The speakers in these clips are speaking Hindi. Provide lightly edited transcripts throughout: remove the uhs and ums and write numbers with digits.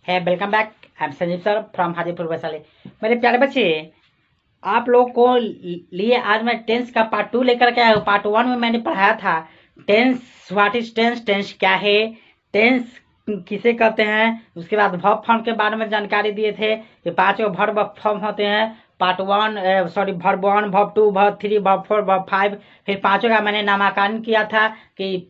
है welcome back. I am Sanjeev sir from Hajipur Vaishali. मेरे प्यारे बच्चे, आप लोग को लिए आज मैं टेंस का पार्ट 2 लेकर के आया हूँ। पार्ट 1 में मैंने पढ़ाया था tense, what is tense, tense क्या है, टेंस किसे कहते हैं। उसके बाद वर्ब फॉर्म के बारे में जानकारी दिए थे कि 5 वर्ब फॉर्म होते हैं। Part 1 sorry verb 1, verb 2, verb 3, verb 4, verb 5। फिर 5 का मैंने नामांकन किया था कि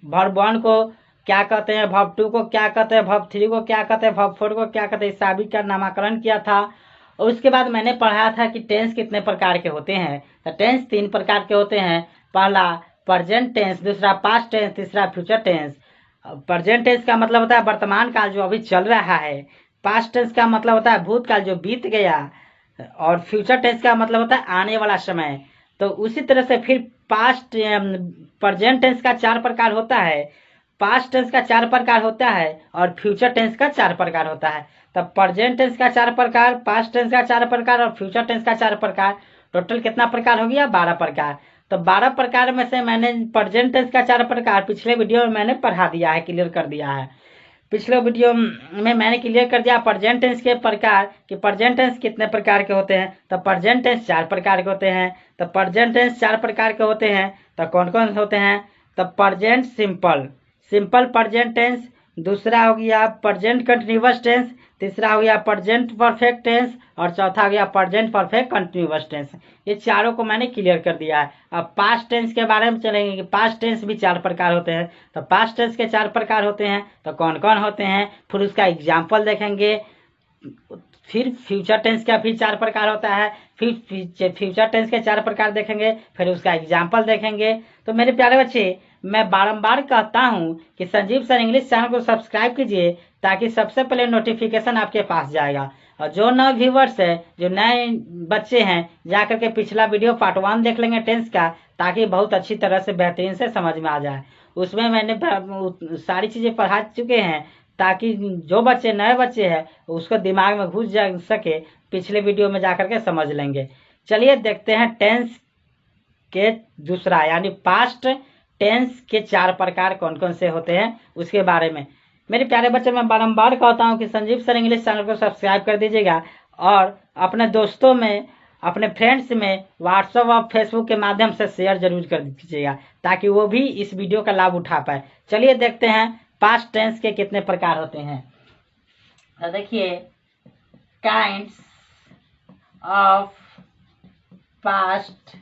वर्ब 1 को क्या कहते हैं, वर्ब 2 को क्या कहते हैं, वर्ब 3 को क्या कहते हैं, वर्ब 4 को क्या कहते हैं, इस सभी का नामकरण किया था। और उसके बाद मैंने पढ़ाया था कि टेंस कितने प्रकार के होते हैं। तो टेंस 3 प्रकार के होते हैं। पहला प्रेजेंट टेंस, दूसरा पास्ट टेंस, तीसरा फ्यूचर टेंस। प्रेजेंट टेंस का मतलब होता है वर्तमान काल जो अभी चल रहा है। पास्ट टेंस का मतलब होता है भूतकाल जो बीत गया। और फ्यूचर टेंस का मतलब होता है आने वाला समय। तो उसी तरह से फिर प्रेजेंट टेंस का 4 प्रकार होता है, पास्ट टेंस का 4 प्रकार होता है और फ्यूचर टेंस का 4 प्रकार होता है। तब प्रेजेंट टेंस का 4 प्रकार, पास्ट टेंस का 4 प्रकार और फ्यूचर टेंस का 4 प्रकार, टोटल कितना प्रकार हो गया? 12 प्रकार। तो 12 प्रकार में से मैंने प्रेजेंट टेंस का 4 प्रकार पिछले वीडियो में मैंने पढ़ा दिया है, क्लियर कर दिया है। पिछले वीडियो में मैंने क्लियर कर दिया प्रेजेंट टेंस के प्रकार कि प्रेजेंट टेंस कितने प्रकार के होते हैं। तो प्रेजेंट टेंस 4 प्रकार के होते हैं। तो प्रेजेंट टेंस 4 प्रकार के होते हैं तो कौन कौन होते हैं? तो present simple, simple present tense, दूसरा हो गया प्रेजेंट कंटिन्यूअस टेंस, तीसरा हो गया प्रेजेंट परफेक्ट टेंस और चौथा हो गया प्रेजेंट परफेक्ट कंटिन्यूअस टेंस। ये चारों को मैंने क्लियर कर दिया है। अब पास्ट टेंस के बारे में चलेंगे कि पास्ट टेंस भी 4 प्रकार होते हैं। तो पास्ट टेंस के 4 प्रकार होते हैं तो कौन कौन होते हैं, फिर उसका एग्जाम्पल देखेंगे। फिर फ्यूचर टेंस का भी 4 प्रकार होता है, फिर फ्यूचर टेंस के 4 प्रकार देखेंगे, फिर उसका एग्जाम्पल देखेंगे। तो मेरे प्यारे बच्चे, मैं बारंबार कहता हूं कि संजीव सर इंग्लिश चैनल को सब्सक्राइब कीजिए ताकि सबसे पहले नोटिफिकेशन आपके पास जाएगा। और जो नए व्यूवर्स है, जो नए बच्चे हैं, जाकर के पिछला वीडियो पार्ट 1 देख लेंगे टेंस का, ताकि बहुत अच्छी तरह से बेहतरीन से समझ में आ जाए। उसमें मैंने सारी चीजें पढ़ा चुके हैं ताकि जो बच्चे नए बच्चे हैं उसको दिमाग में घुस जा सके, पिछले वीडियो में जाकर के समझ लेंगे। चलिए देखते हैं टेंस के दूसरा यानी पास्ट टेंस के 4 प्रकार कौन कौन से होते हैं उसके बारे में। मेरे प्यारे बच्चे, मैं बारंबार कहता हूं कि संजीव सर इंग्लिश चैनल को सब्सक्राइब कर दीजिएगा और अपने दोस्तों में, अपने फ्रेंड्स में व्हाट्सएप और फेसबुक के माध्यम से शेयर जरूर कर दीजिएगा ताकि वो भी इस वीडियो का लाभ उठा पाए। चलिए देखते हैं पास्ट टेंस के कितने प्रकार होते हैं। तो देखिए, काइंड्स ऑफ पास्ट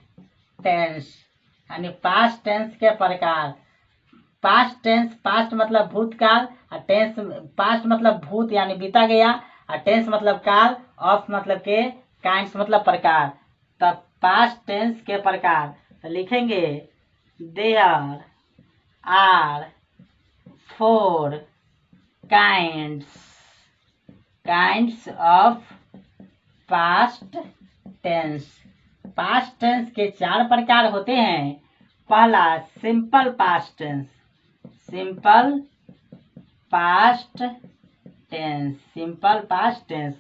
टेंस यानी पास्ट टेंस के प्रकार। पास्ट टेंस, पास्ट मतलब भूतकाल और टेंस, पास्ट मतलब भूत यानी बीता गया और टेंस मतलब काल, ऑफ मतलब के, काइंड्स मतलब प्रकार। तब पास्ट टेंस के प्रकार तो लिखेंगे there are 4 kinds of past tense. Past tense के 4 प्रकार होते हैं। पहला simple past tense, simple past tense, simple past tense.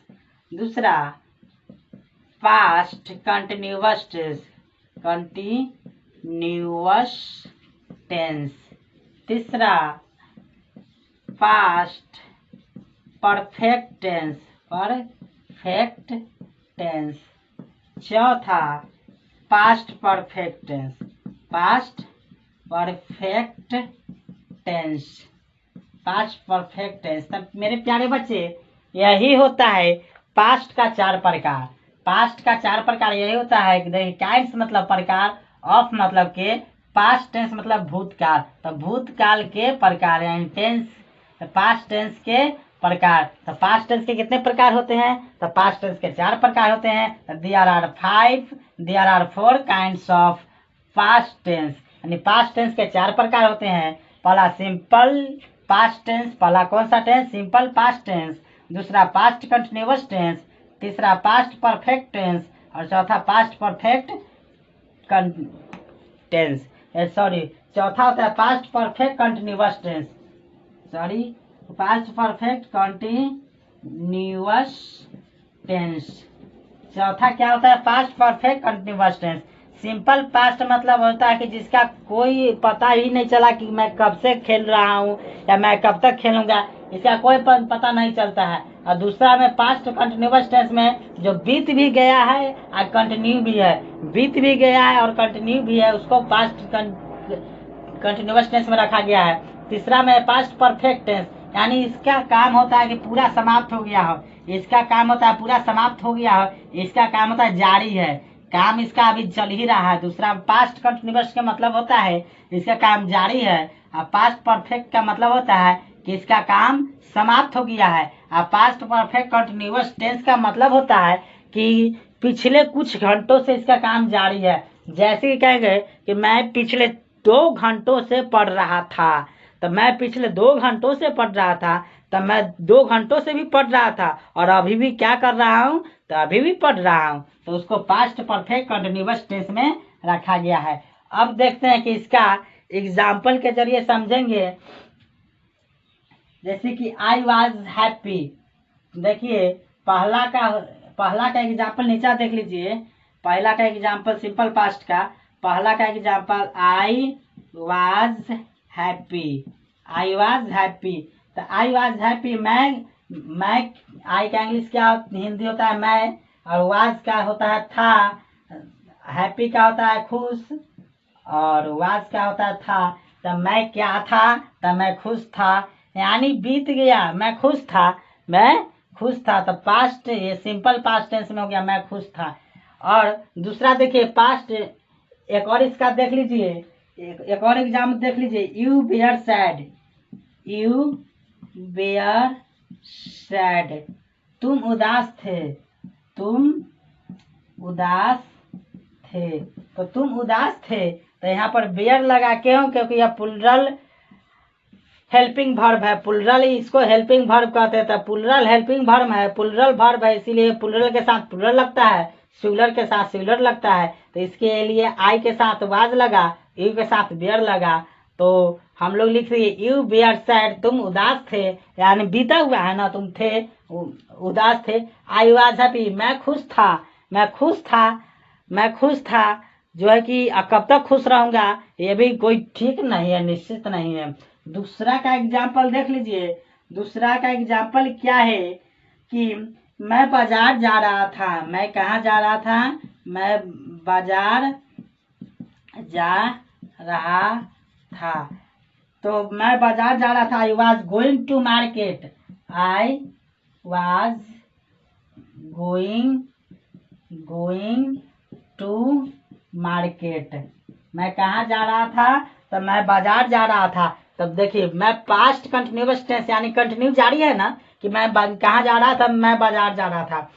दूसरा past continuous tense, continuous tense. तीसरा past perfect tense, perfect tense. चौथा past perfect tense, past perfect tense, past perfect tense. तब मेरे प्यारे बच्चे, यही होता है पास्ट का 4 प्रकार। पास्ट का 4 प्रकार यही होता है कि देखिए, काइंड्स मतलब प्रकार, ऑफ मतलब के, पास्ट टेंस मतलब भूतकाल, तो भूतकाल के प्रकार यानी टेंस, पास्ट टेंस के प्रकार। तो पास्ट टेंस के कितने प्रकार होते हैं? तो पास्ट टेंस के 4 प्रकार होते हैं। तो there are 4 kinds of past tense यानी पास्ट टेंस के 4 प्रकार होते हैं। पहला सिंपल पास्ट टेंस, पहला कौन सा टेंस? Simple past tense. दूसरा पास्ट कंटिन्यूअस टेंस, तीसरा पास्ट परफेक्ट टेंस और चौथा पास्ट परफेक्ट टेंस, सॉरी चौथा होता है past perfect continuous tense, sorry past perfect continuous tense. चौथा क्या होता है? Past perfect continuous tense. Simple past मतलब होता है कि जिसका कोई पता ही नहीं चला कि मैं कब से खेल रहा हूँ या मैं कब तक खेलूंगा, इसका कोई पता नहीं चलता है। और दूसरा में पास्ट कंटिन्यूअस टेंस में जो बीत भी गया है और कंटिन्यू भी है, बीत भी गया है और कंटिन्यू भी है, उसको पास्ट कंटिन्यूअस टेंस में रखा गया है। तीसरा में पास्ट परफेक्ट टेंस, यानी इसका काम होता है कि पूरा समाप्त हो गया हो, इसका काम होता है पूरा समाप्त हो गया हो, इसका काम होता है जारी है, काम इसका अभी चल ही रहा है। दूसरा पास्ट कंटिन्यूअस का मतलब होता है इसका काम जारी है, और पास्ट परफेक्ट का मतलब होता है कि इसका काम समाप्त हो गया है। और पास्ट परफेक्ट कंटिन्यूअस टेंस का मतलब होता है कि पिछले कुछ घंटों से इसका काम जारी है। जैसे कि कहेंगे कि मैं पिछले 2 घंटों से पढ़ रहा था, तो मैं पिछले 2 घंटों से पढ़ रहा था, तब मैं 2 घंटों से भी पढ़ रहा था और अभी भी क्या कर रहा हूँ, तो अभी भी पढ़ रहा हूँ। तो उसको पास्ट परफेक्ट कंटिन्यूअस टेंस में रखा गया है। अब देखते हैं कि इसका एग्जाम्पल के जरिए समझेंगे। जैसे कि आई वॉज हैप्पी, देखिए पहला का एग्जाम्पल नीचा देख लीजिए। पहला का एग्जाम्पल सिंपल पास्ट का, पहला का example I was happy, I was happy. तो आई वॉज हैप्पी, मैं आई का इंग्लिश क्या हिंदी होता है मैं, और वाज का होता है था, हैप्पी का होता है खुश, और वाज का होता है था। तो मैं क्या था, तो मैं खुश था, यानी बीत गया, मैं खुश था, मैं खुश था। तो पास्ट, ये सिंपल पास्ट टेंस में हो गया मैं खुश था। और दूसरा देखिए पास्ट, एक और इसका देख लीजिए, एक और एग्जाम्पल देख लीजिए। You were sad, you were sad, तुम उदास थे, तुम उदास थे। तो तुम उदास थे, तो यहाँ पर बेयर लगा क्यों, क्योंकि यह प्लुरल हेल्पिंग वर्ब है, प्लुरल इसको हेल्पिंग वर्ब कहते हैं। तो प्लुरल हेल्पिंग वर्ब है, प्लुरल वर्ब है, इसीलिए प्लुरल के साथ प्लुरल लगता है, सिंगुलर के साथ सिंगुलर लगता है। तो इसके लिए आई के साथ वाज लगा, यू के साथ बेयर लगा। तो हम लोग लिख रहे यू बेयर सैड, तुम उदास थे, यानी बीता हुआ है ना, तुम थे उदास थे। आई वाज हैप्पी, मैं खुश था, मैं खुश था, मैं खुश था। जो है कि कब तक खुश रहूंगा ये भी कोई ठीक नहीं है, निश्चित नहीं है। दूसरा का एग्जाम्पल देख लीजिए। दूसरा का एग्जाम्पल क्या है कि मैं बाजार जा रहा था, मैं कहाँ जा रहा था, मैं बाजार जा रहा था। तो मैं बाजार जा रहा था, I was going to market, I was going to market. मैं कहाँ जा रहा था, तो मैं बाजार जा रहा था। तब देखिए मैं पास्ट कंटिन्यूअस टेंस, यानी कंटिन्यू जारी है ना, कि मैं कहाँ जा रहा था, मैं बाजार जा रहा था,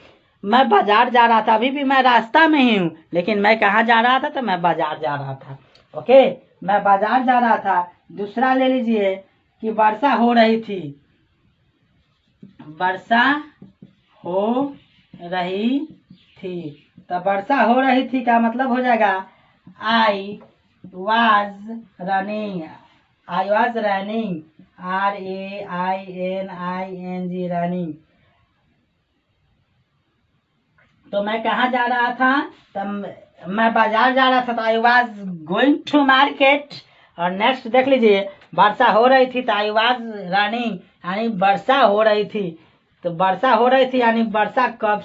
मैं बाजार जा रहा था, अभी भी मैं रास्ता में ही हूँ, लेकिन मैं कहाँ जा रहा था, तो मैं बाजार जा रहा था। ओके, मैं बाजार जा रहा था। दूसरा ले लीजिए कि वर्षा हो रही थी, वर्षा हो रही थी। तो वर्षा हो रही थी का मतलब हो जाएगा I was running, I was running, RAINING running. तो मैं कहाँ जा रहा था, तो मैं बाजार जा रहा था, तो I was going to market. और नेक्स्ट देख लीजिए, वर्षा हो रही थी, तो आई वाज रनिंग, यानी वर्षा हो रही थी। तो वर्षा हो रही थी यानी वर्षा कब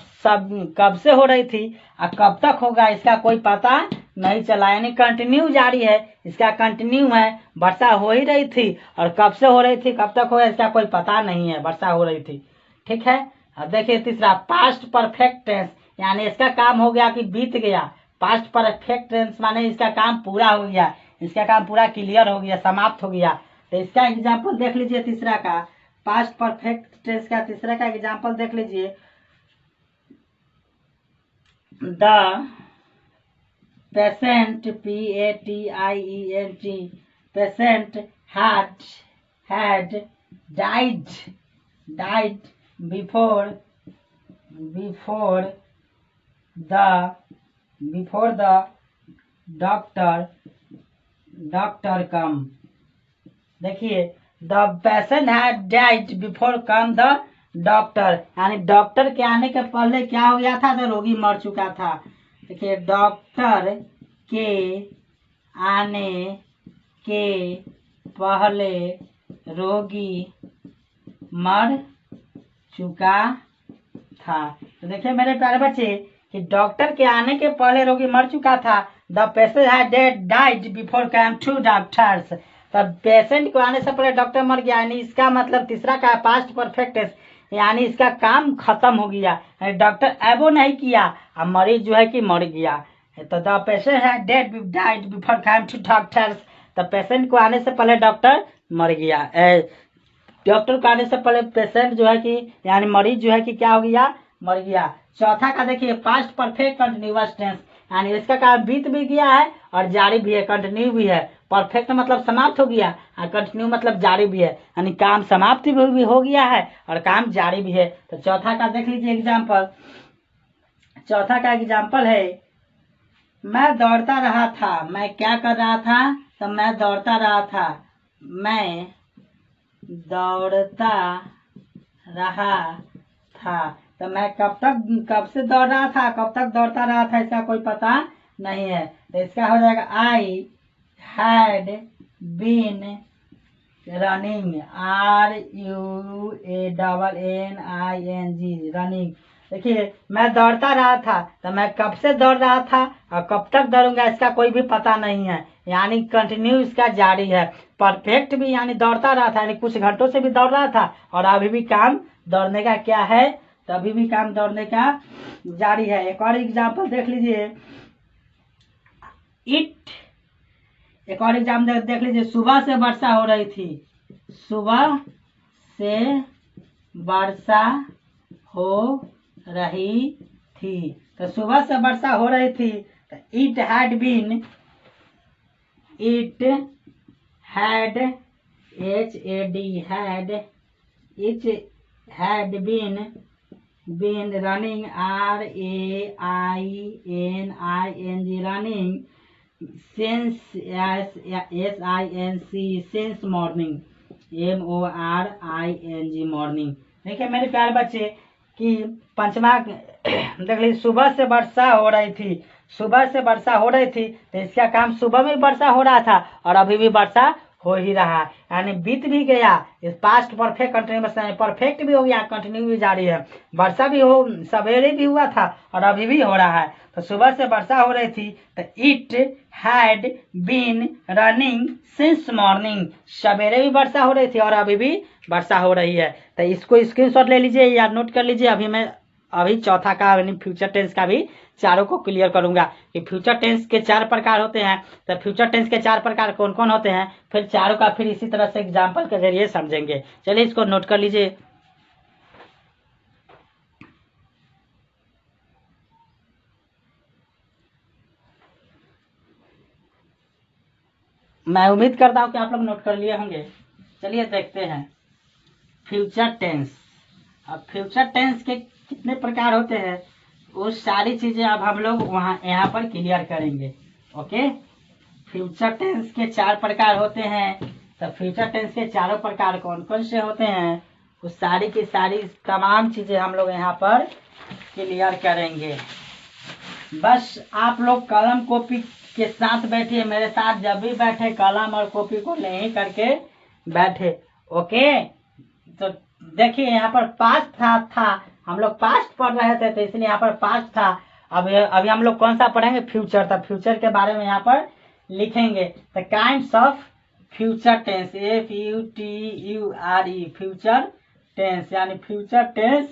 से हो रही थी और कब तक होगा इसका कोई पता नहीं चला, यानी कंटिन्यू जारी है, इसका कंटिन्यू है। वर्षा हो ही रही थी और कब से हो रही थी, कब तक होगा इसका कोई पता नहीं है, वर्षा हो रही थी। ठीक है। अब देखिए तीसरा पास्ट परफेक्ट टेंस, यानी इसका काम हो गया कि बीत गया। पास्ट परफेक्ट टेंस माने इसका काम पूरा हो गया, इसका काम पूरा क्लियर हो गया, समाप्त हो गया। तो इसका एग्जाम्पल देख लीजिए तीसरा का, पास्ट परफेक्ट टेंस का तीसरा का एग्जाम्पल देख लीजिए। The patient, PATIENT, patient had died before the doctor come। देखिए the patient had died before come the doctor, यानी डॉक्टर के आने के पहले क्या हो गया था, तो रोगी मर चुका था। देखिए डॉक्टर के आने के पहले रोगी मर चुका था। तो देखिए मेरे प्यारे बच्चे कि डॉक्टर के आने के पहले रोगी मर चुका था। The patient had died before came to doctors. तब पेशेंट को आने से पहले डॉक्टर मर गया, यानी इसका मतलब तीसरा का पास्ट परफेक्ट है, यानी इसका काम खत्म हो गया, डॉक्टर एबो नहीं किया और मरीज जो है कि मर गया। तो the patient had died before came to doctors. तो पेशेंट को आने से पहले डॉक्टर मर गया, डॉक्टर को आने से पहले पेशेंट जो है कि यानी मरीज जो है कि क्या हो गया, मर गया। चौथा का देखिए पास्ट परफेक्ट कंटिन्यूअस टेंस, यानी इसका काम बीत भी गया है और जारी भी है, कंटिन्यू भी है। परफेक्ट मतलब समाप्त हो गया और कंटिन्यू मतलब जारी भी है, यानी काम समाप्त भी हो गया है और काम जारी भी है। तो चौथा का देख लीजिए एग्जाम्पल। चौथा का एग्जाम्पल है मैं दौड़ता रहा था। मैं क्या कर रहा था, तो मैं दौड़ता रहा था। मैं दौड़ता रहा था। तो मैं कब से दौड़ रहा था, कब तक दौड़ता रहा था, इसका कोई पता नहीं है। तो इसका हो जाएगा I had been running, RUNNING running. देखिए मैं दौड़ता रहा था, तो मैं कब से दौड़ रहा था और कब तक दौड़ूंगा इसका कोई भी पता नहीं है, यानी कंटिन्यू इसका जारी है। परफेक्ट भी यानी दौड़ता रहा था, यानी कुछ घंटों से भी दौड़ रहा था और अभी भी काम दौड़ने का क्या है, तो अभी भी काम दौड़ने का जारी है। एक और एग्जाम्पल देख लीजिए। एक और एग्जाम देख लीजिए। सुबह से वर्षा हो रही थी। सुबह से वर्षा हो रही थी। तो सुबह से वर्षा हो रही थी। तो it had been been running, RAINING running since since morning, MORNING morning। देखिए मेरे प्यारे बच्चे कि पंचमा देख लीजिए सुबह से वर्षा हो रही थी। सुबह से वर्षा हो रही थी तो इसका काम सुबह में वर्षा हो रहा था और अभी भी वर्षा हो ही रहा है, यानी बीत भी गया। इस पास्ट परफेक्ट कंटिन्यूअस परफेक्ट भी हो गया, कंटिन्यू भी जारी है। वर्षा भी हो, सवेरे भी हुआ था और अभी भी हो रहा है। तो सुबह से वर्षा हो रही थी। तो it had been running since morning. सवेरे भी वर्षा हो रही थी और अभी भी वर्षा हो रही है। तो इसको स्क्रीनशॉट ले लीजिए या नोट कर लीजिए। अभी चौथा का यानी फ्यूचर टेंस का भी चारों को क्लियर करूंगा कि फ्यूचर टेंस के 4 प्रकार होते हैं। तो फ्यूचर टेंस के 4 प्रकार कौन कौन होते हैं, फिर चारों का फिर इसी तरह से एग्जाम्पल के जरिए समझेंगे। चलिए इसको नोट कर लीजिए। मैं उम्मीद करता हूं कि आप लोग नोट कर लिए होंगे। चलिए देखते हैं फ्यूचर टेंस। अब फ्यूचर टेंस के कितने प्रकार होते हैं वो सारी चीजें अब हम लोग यहाँ पर क्लियर करेंगे। ओके, फ्यूचर टेंस के 4 प्रकार होते हैं। तो फ्यूचर टेंस के चारों प्रकार कौन कौन से होते हैं वो सारी की सारी तमाम चीजें हम लोग यहाँ पर क्लियर करेंगे। बस आप लोग कलम कॉपी के साथ बैठिए, मेरे साथ जब भी बैठे कलम और कॉपी को नहीं करके बैठे। ओके, तो देखिए यहाँ पर पास्ट था हम लोग पास्ट पढ़ रहे थे तो इसलिए यहाँ पर पास्ट था। अभी हम लोग कौन सा पढ़ेंगे, फ्यूचर। तो फ्यूचर के बारे में यहाँ पर लिखेंगे। तो kinds of future tense, FUTURE future tense, यानी फ्यूचर टेंस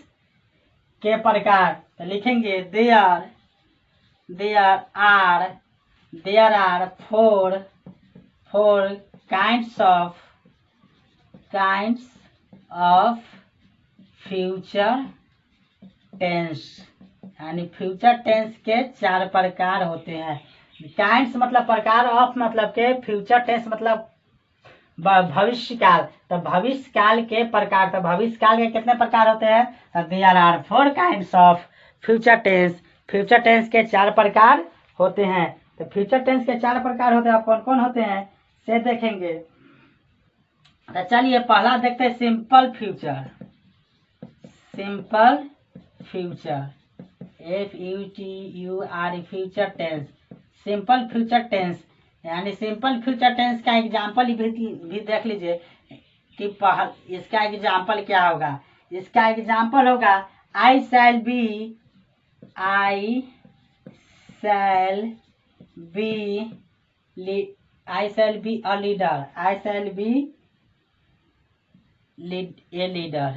के प्रकार। तो लिखेंगे there are four kinds of future tense, यानी फ्यूचर टेंस के 4 प्रकार होते हैं। काइंड्स मतलब प्रकार, ऑफ मतलब के, फ्यूचर टेंस मतलब भविष्य काल। तो भविष्य काल के प्रकार। तो भविष्य काल के कितने प्रकार होते हैं, there are 4 kinds of future tense. Future tense के 4 प्रकार होते हैं। तो फ्यूचर टेंस के 4 प्रकार होते हैं, कौन कौन होते हैं से देखेंगे। तो चलिए पहला देखते हैं simple future. Simple future, FUTURE future tense, simple future tense. यानी सिंपल फ्यूचर टेंस का एग्जाम्पल भी देख लीजिए। कि इसका एग्जाम्पल क्या होगा। इसका एग्जाम्पल होगा I shall be I shall be I shall be a leader. I shall be a leader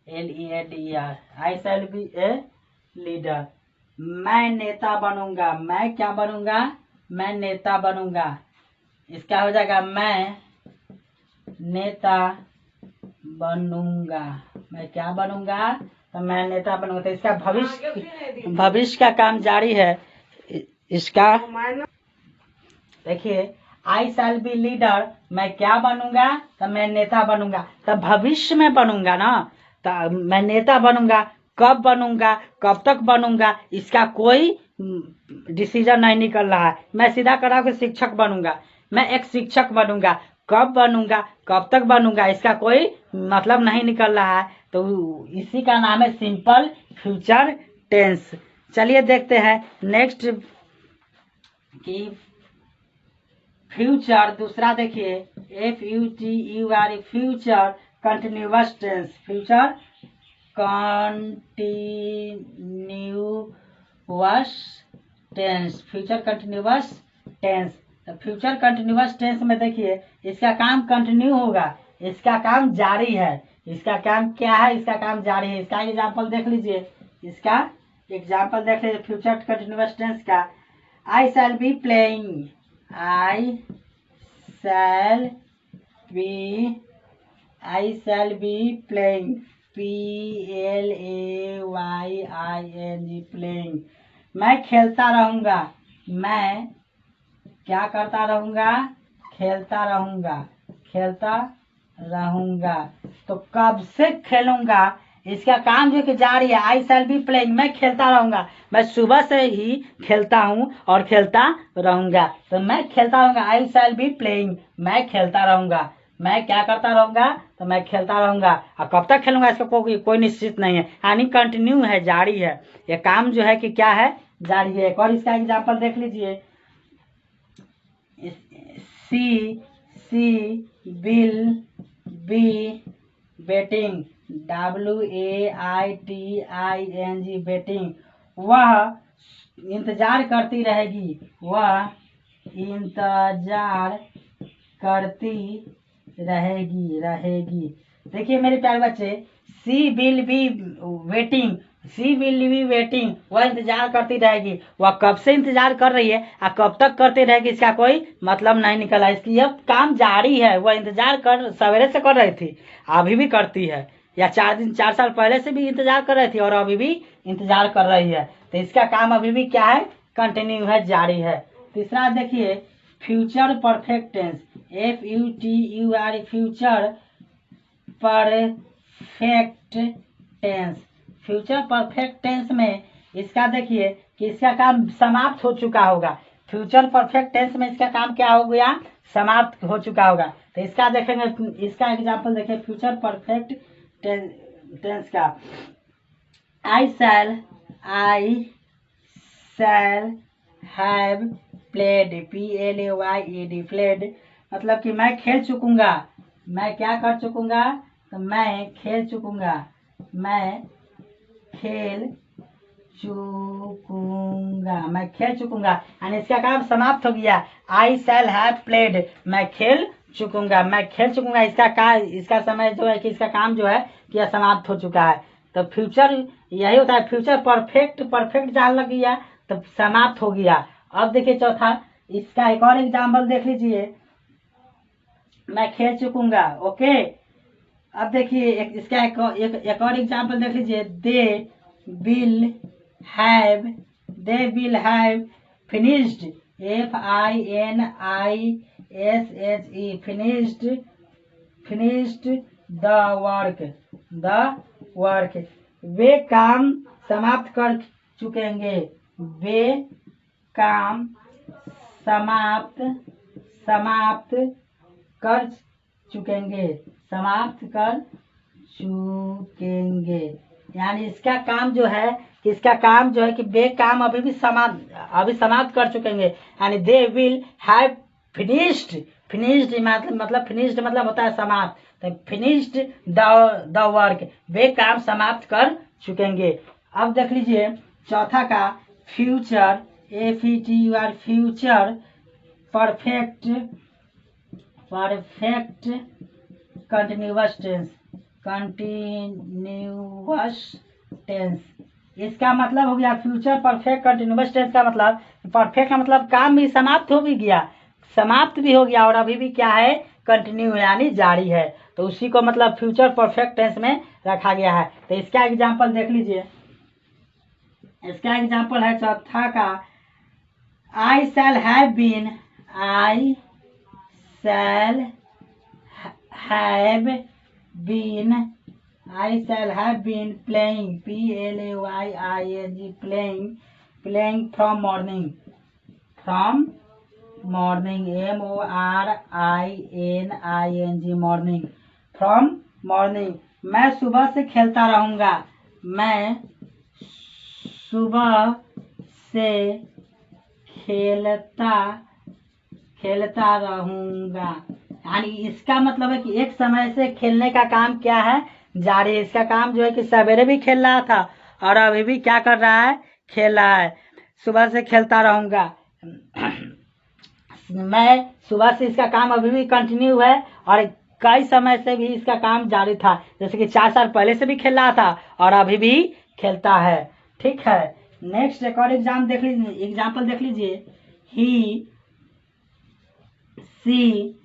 LEADER। I shall be a leader. मैं नेता बनूंगा। मैं क्या बनूंगा? मैं नेता बनूंगा। इसका हो जाएगा मैं नेता बनूंगा। मैं क्या बनूंगा? तो मैं नेता बनूंगा। तो इसका भविष्य का काम जारी है। इसका देखिए आई शैल बी लीडर, मैं क्या बनूंगा? तो मैं नेता बनूंगा। तो भविष्य में बनूंगा ना, तो मैं नेता बनूंगा। कब बनूंगा, कब तक बनूंगा, इसका कोई डिसीजन नहीं निकल रहा है। मैं सीधा करा के शिक्षक बनूंगा। मैं एक शिक्षक बनूंगा। कब बनूंगा, कब तक बनूंगा, इसका कोई मतलब नहीं निकल रहा है। तो इसी का नाम है सिंपल फ्यूचर टेंस। चलिए देखते हैं नेक्स्ट कि फ्यूचर दूसरा देखिए FUTUR future continuous tense. Future continuous tense. Future continuous tense. तो फ्यूचर कंटिन्यूअस टेंस में देखिए इसका काम कंटिन्यू होगा। इसका काम जारी है। इसका काम क्या है? इसका काम जारी है। इसका एग्जाम्पल देख लीजिए। इसका एग्जाम्पल देख लीजिए फ्यूचर कंटिन्यूअस टेंस का। I shall be playing. I shall be playing PLAYING playing। मैं खेलता रहूंगा। मैं क्या करता रहूंगा? खेलता रहूंगा। तो कब से खेलूंगा? इसका काम जो कि जारी है। आई शैल बी प्लेइंग, मैं खेलता रहूंगा। मैं सुबह से ही खेलता हूं और खेलता रहूंगा। तो मैं खेलता रहूंगा। आई शैल बी प्लेइंग, मैं खेलता रहूंगा। मैं क्या करता रहूंगा? तो मैं खेलता रहूंगा। और कब तक खेलूंगा इसका कोई निश्चित नहीं है, यानी कंटिन्यू है, जारी है। ये काम जो है कि क्या है? जारी है। एक और इसका एग्जाम्पल देख लीजिए। She will be waiting. WAITING waiting. वह इंतजार करती रहेगी। वह इंतजार करती रहेगी। देखिए मेरे प्यारे बच्चे, she will be waiting. She will be waiting, वह इंतजार करती रहेगी। वह कब से इंतजार कर रही है और कब तक करती रहेगी, इसका कोई मतलब नहीं निकला। इसकी यह काम जारी है। वह इंतजार कर सवेरे से कर रही थी, अभी भी करती है, या 4 साल पहले से भी इंतजार कर रही थी और अभी भी इंतजार कर रही है। तो इसका काम अभी भी क्या है? कंटिन्यू है, जारी है। तीसरा देखिए future perfect tense. FUTUR future perfect tense. Future perfect tense में इसका देखिए कि इसका काम समाप्त हो चुका होगा। फ्यूचर परफेक्ट टेंस में इसका काम क्या हो गया? समाप्त हो चुका होगा। तो इसका देखेंगे, इसका एग्जाम्पल देखिए फ्यूचर परफेक्ट टेंस का। I shall have played PLAYED played, मतलब कि मैं खेल चुकूंगा। मैं क्या कर चुकूंगा? तो मैं खेल चुकूंगा। मैं खेल चुकूंगा यानी इसका काम समाप्त हो गया। आई शैल हैव प्लेड, मैं खेल चुकूंगा। इसका समय जो है कि इसका काम जो है कि यह समाप्त हो चुका है। तो फ्यूचर यही होता है। फ्यूचर परफेक्ट जहां लग गया तो समाप्त हो गया। अब देखिए चौथा, इसका एक और एग्जाम्पल देख लीजिए। मैं खेल चुकूंगा। ओके, अब देखिए इसका एक और एग्जाम्पल देख लीजिए। They will have finished finished the work. वे काम समाप्त कर चुकेंगे। वे काम समाप्त कर चुकेंगे। यानी इसका काम जो है कि वे काम अभी समाप्त कर चुकेंगे। यानी दे विल हैव फिनिश्ड, फिनिश्ड मतलब फिनिश्ड मतलब होता है समाप्त, तो फिनिश्ड द वर्क, वे काम समाप्त कर चुकेंगे। अब देख लीजिए चौथा का future, FETUR future perfect, perfect continuous tense, continuous tense, इसका मतलब हो गया फ्यूचर परफेक्ट कंटिन्यूअस टेंस का मतलब, परफेक्ट का मतलब काम भी समाप्त हो भी गया, समाप्त भी हो गया और अभी भी क्या है, कंटिन्यू यानी जारी है, तो उसी को मतलब फ्यूचर परफेक्ट टेंस में रखा गया है। तो इसका एग्जांपल देख लीजिए, इसका एग्जांपल है चौथा का I shall have been, I shall have been, I shall have been playing, PLAYING, playing, playing from morning, from morning, MORINING, morning, from morning, मैं सुबह से खेलता रहूँगा, मैं सुबह से खेलता रहूँगा, यानी इसका मतलब है कि एक समय से खेलने का काम क्या है, जारी है। इसका काम जो है कि सवेरे भी खेल रहा था और अभी भी क्या कर रहा है, खेल रहा है, सुबह से खेलता रहूँगा। मैं सुबह से इसका काम अभी भी कंटिन्यू है और कई समय से भी इसका काम जारी था, जैसे कि 4 साल पहले से भी खेल रहा था और अभी भी खेलता है। ठीक है, नेक्स्ट एक और एग्जाम्पल देख लीजिए, ही she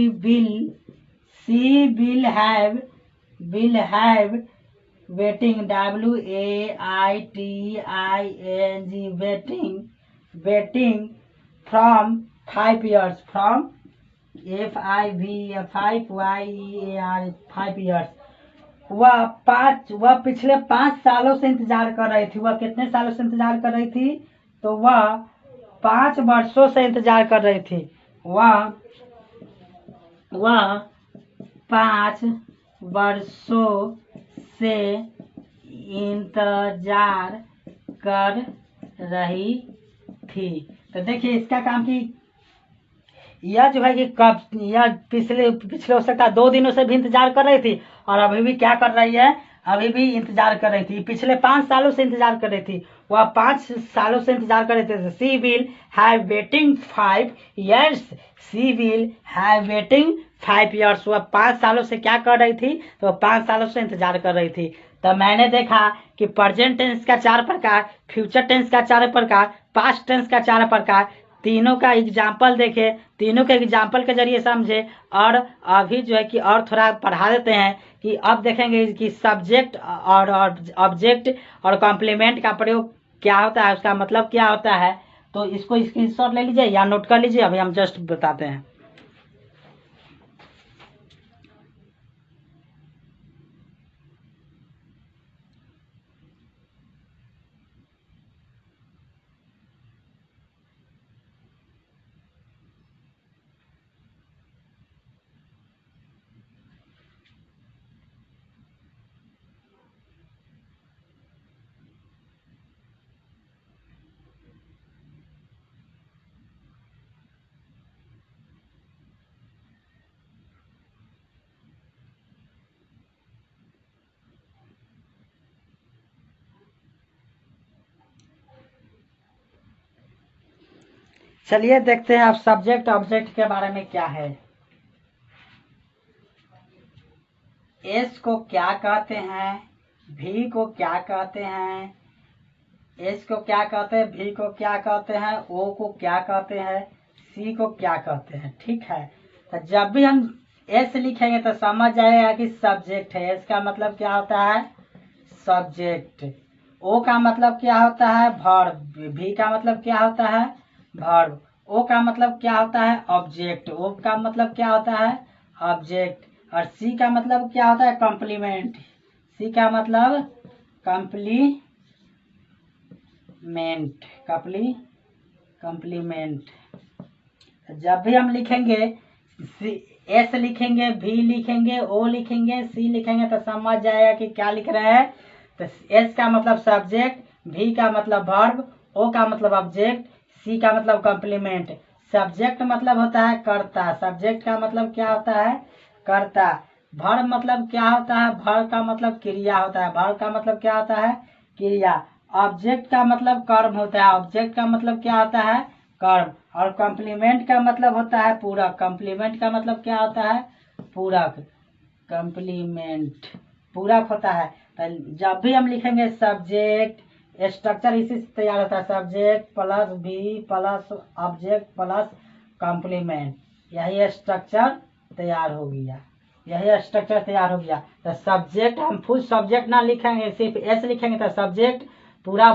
will have waiting, waiting from 5 years, from FIVYEAR 5 years, वह पिछले 5 सालों से इंतजार कर रही थी। वह कितने सालों से इंतजार कर रही थी, तो वह 5 वर्षों से इंतजार कर रही थी, वह 5 वर्षों से इंतजार कर रही थी। तो देखिए इसका काम की यह जो है कि कब, यह पिछले हो सकता है 2 दिनों से भी इंतजार कर रही थी और अभी भी क्या कर रही है, अभी भी इंतजार कर रही थी, पिछले 5 सालों से इंतजार कर रही थी, वह 5 सालों से इंतजार कर रहे थे। She will have waiting 5 years, she will have waiting 5 years, वह 5 सालों से क्या कर रही थी, तो 5 सालों से इंतजार कर रही थी। तो मैंने देखा कि प्रेजेंट टेंस का 4 प्रकार, फ्यूचर टेंस का 4 प्रकार, पास्ट टेंस का 4 प्रकार, तीनों का एग्जाम्पल देखे, तीनों के एग्जाम्पल के जरिए समझे, और अभी जो है कि और थोड़ा पढ़ा देते हैं कि अब देखेंगे कि सब्जेक्ट और ऑब्जेक्ट और कॉम्प्लीमेंट का प्रयोग क्या होता है, उसका मतलब क्या होता है। तो इसको स्क्रीनशॉट ले लीजिए या नोट कर लीजिए, अभी हम जस्ट बताते हैं। चलिए देखते हैं अब सब्जेक्ट ऑब्जेक्ट के बारे में क्या है। एस को क्या कहते हैं, भी को क्या कहते हैं, एस को क्या कहते हैं, भी को क्या कहते हैं, ओ को क्या कहते हैं, सी को क्या कहते हैं। ठीक है, तो जब भी हम एस लिखेंगे तो समझ जाएगा कि सब्जेक्ट है। एस का मतलब क्या होता है, सब्जेक्ट। ओ का मतलब क्या होता है, वर्ब। भी का मतलब क्या होता है, वर्ब। ओ का मतलब क्या होता है, ऑब्जेक्ट। ओ का मतलब क्या होता है, ऑब्जेक्ट। और सी का मतलब क्या होता है, कॉम्प्लीमेंट। सी का मतलब कॉम्प्लीमेंट, कॉम्प्लीमेंट। जब भी हम लिखेंगे एस लिखेंगे, भी लिखेंगे, ओ लिखेंगे, सी लिखेंगे तो समझ जाएगा कि क्या लिख रहे हैं। तो एस का मतलब सब्जेक्ट, भी का मतलब वर्ब, ओ का मतलब ऑब्जेक्ट, सी का मतलब कॉम्प्लीमेंट। सब्जेक्ट मतलब होता है कर्ता, सब्जेक्ट का मतलब क्या होता है, कर्ता। वर्ब मतलब क्या होता है, वर्ब का मतलब क्रिया होता है, वर्ब का मतलब क्या होता है, क्रिया। ऑब्जेक्ट का मतलब कर्म होता है, ऑब्जेक्ट का मतलब क्या होता है, कर्म। और कॉम्प्लीमेंट का मतलब होता है पूरक, कॉम्प्लीमेंट का मतलब क्या होता है, पूरक। कॉम्प्लीमेंट पूरक होता है। तो जब भी हम लिखेंगे सब्जेक्ट, स्ट्रक्चर इसी से तैयार होता है, subject plus be plus object plus complement, यही स्ट्रक्चर तैयार हो गया, यही स्ट्रक्चर तैयार हो गया। तो सब्जेक्ट हम फुल सब्जेक्ट ना लिखेंगे, सिर्फ एस लिखेंगे तो सब्जेक्ट, पूरा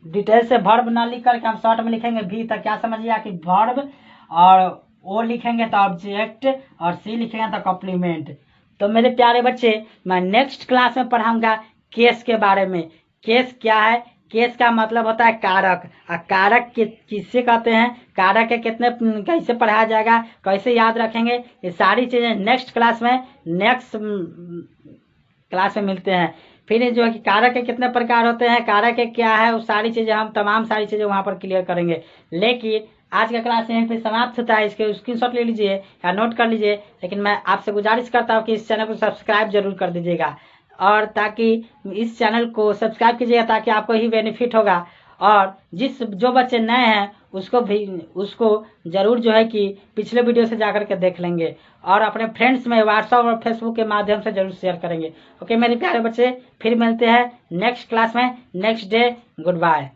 डिटेल से वर्ब ना लिख करके हम शॉर्ट में लिखेंगे भी, तो क्या समझिए कि वर्ब, और ओ लिखेंगे तो ऑब्जेक्ट, और सी लिखेंगे तो कॉम्प्लीमेंट। तो मेरे प्यारे बच्चे, मैं नेक्स्ट क्लास में पढ़ाऊंगा केस के बारे में। केस क्या है, केस का मतलब होता है कारक, और कारक किससे कहते हैं, कारक के कितने कैसे पढ़ाया जाएगा, कैसे याद रखेंगे, ये सारी चीजें नेक्स्ट क्लास में, नेक्स्ट क्लास में मिलते हैं। फिर जो है कि कारक के कितने प्रकार होते हैं, कारक के क्या है, वो सारी चीजें हम तमाम सारी चीजें वहां पर क्लियर करेंगे। लेकिन आज का क्लास यहीं पे समाप्त होता है, इसके स्क्रीनशॉट ले लीजिए या नोट कर लीजिए। लेकिन मैं आपसे गुजारिश करता हूँ कि इस चैनल को सब्सक्राइब जरूर कर दीजिएगा, और ताकि इस चैनल को सब्सक्राइब कीजिएगा ताकि आपको ही बेनिफिट होगा। और जो बच्चे नए हैं उसको जरूर जो है कि पिछले वीडियो से जाकर के देख लेंगे, और अपने फ्रेंड्स में व्हाट्सएप और फेसबुक के माध्यम से जरूर शेयर करेंगे। ओके मेरे प्यारे बच्चे, फिर मिलते हैं नेक्स्ट क्लास में, नेक्स्ट डे। Good bye.